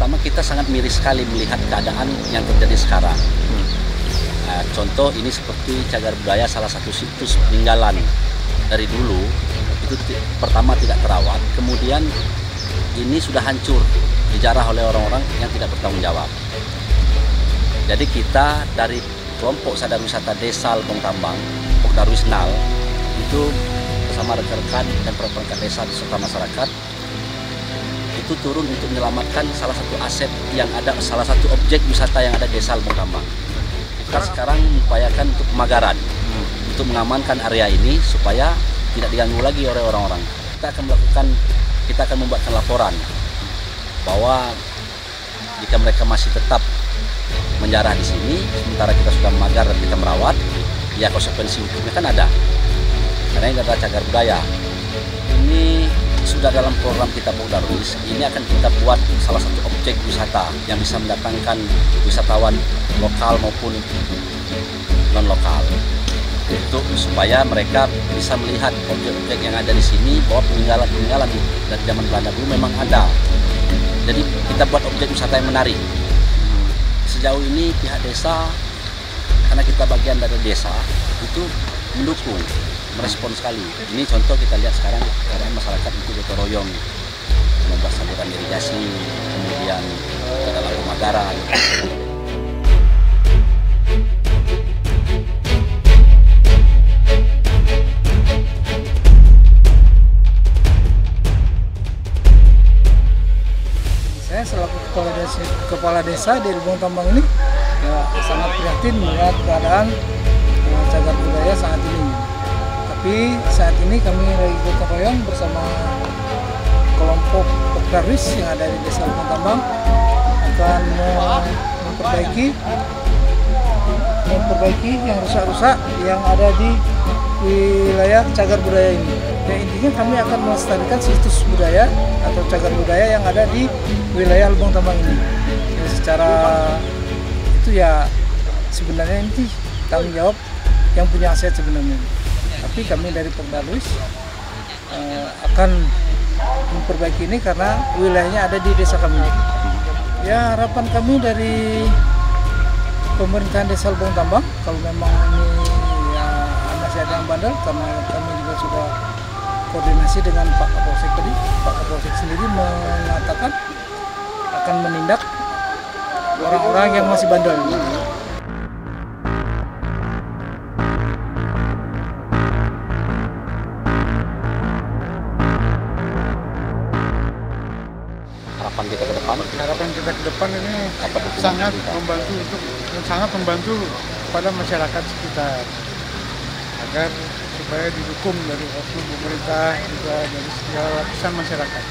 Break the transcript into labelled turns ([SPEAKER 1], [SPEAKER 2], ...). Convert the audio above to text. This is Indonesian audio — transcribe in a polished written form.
[SPEAKER 1] pertama kita sangat miris sekali melihat keadaan yang terjadi sekarang. Contoh ini seperti cagar budaya, salah satu situs peninggalan dari dulu itu pertama tidak terawat, kemudian ini sudah hancur, dijarah oleh orang-orang yang tidak bertanggung jawab. Jadi kita dari kelompok sadar wisata Desa Lebong Tambang, Pokdarwisnal, itu bersama rekan-rekan dan perangkat desa serta masyarakat itu turun untuk menyelamatkan salah satu aset yang ada, salah satu objek wisata yang ada di Desa Lebong Tambang. Kita sekarang mengupayakan untuk pemagaran, untuk mengamankan area ini supaya tidak diganggu lagi oleh orang-orang. Kita akan membuatkan laporan bahwa jika mereka masih tetap menjarah di sini, sementara kita sudah memagar dan kita merawat, ya konsekuensi hukumnya kan ada. Karena ini adalah cagar budaya. Ini sudah dalam program kita Pokdarwis, ini akan kita buat salah satu objek wisata yang bisa mendatangkan wisatawan lokal maupun non-lokal. Untuk supaya mereka bisa melihat objek-objek yang ada di sini, bahwa peninggalan-peninggalan dari zaman Belanda dulu memang ada. Jadi kita buat objek wisata yang menarik. Sejauh ini pihak desa, karena kita bagian dari desa, itu mendukung, merespon sekali. Ini contoh kita lihat sekarang keadaan masyarakat itu gotong royong membuat saluran irigasi, kemudian ke dalam pemagaran.
[SPEAKER 2] Saya selaku kepala desa di Lebong Tambang ini ya, sangat prihatin melihat keadaan cagar budaya saat ini. Tapi saat ini kami lagi gotong royong bersama kelompok Pokdarwis yang ada di Desa Lebong Tambang akan memperbaiki yang rusak-rusak yang ada di wilayah cagar budaya ini. Ya, intinya kami akan melestarikan situs budaya atau cagar budaya yang ada di wilayah Lebong Tambang ini. Ya, secara itu ya sebenarnya ini tanggung jawab yang punya aset sebenarnya. Tapi kami dari Pokdarwis akan memperbaiki ini karena wilayahnya ada di desa kami. Ya, harapan kami dari pemerintahan Desa Lebong Tambang, kalau memang ini ya, masih ada yang bandel, karena kami juga sudah koordinasi dengan Pak Kapolsek tadi. Pak Kapolsek sendiri mengatakan akan menindak orang-orang yang masih bandel.
[SPEAKER 3] Harapan kita ke depan ini sangat membantu kepada masyarakat sekitar agar supaya didukung dari oknum pemerintah juga dari segala lapisan masyarakat.